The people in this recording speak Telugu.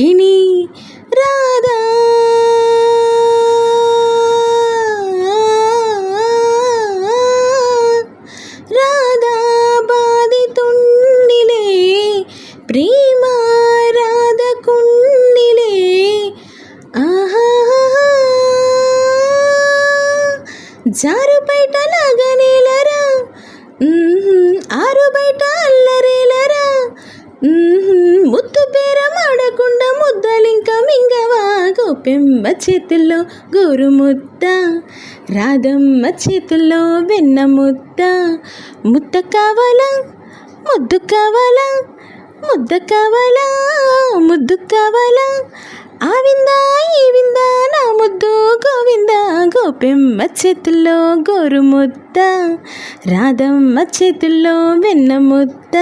వేణి రాధా రాధా బాధితుండిలే ప్రేమ రాధకుండిలే జారు బయట లాగనేలరా ఆరు బయట అల్లరేలరా ముద్దు బేరమాడకుండా ముద్దలింక మింగవా గోపెమ్మ చేతుల్లో గోరు ముద్ద రాధమ్మ చేతుల్లో వెన్న ముద్ద ముద్ద కావాలా ముద్దు కావాలా ముద్ద కావాలా ముద్దు కావాలా ఆ విందా ఈ విందా నా ముద్దు గోవింద గోపెమ్మ చేతుల్లో గోరు ముద్ద రాధమ్మ చేతుల్లో వెన్న ముద్ద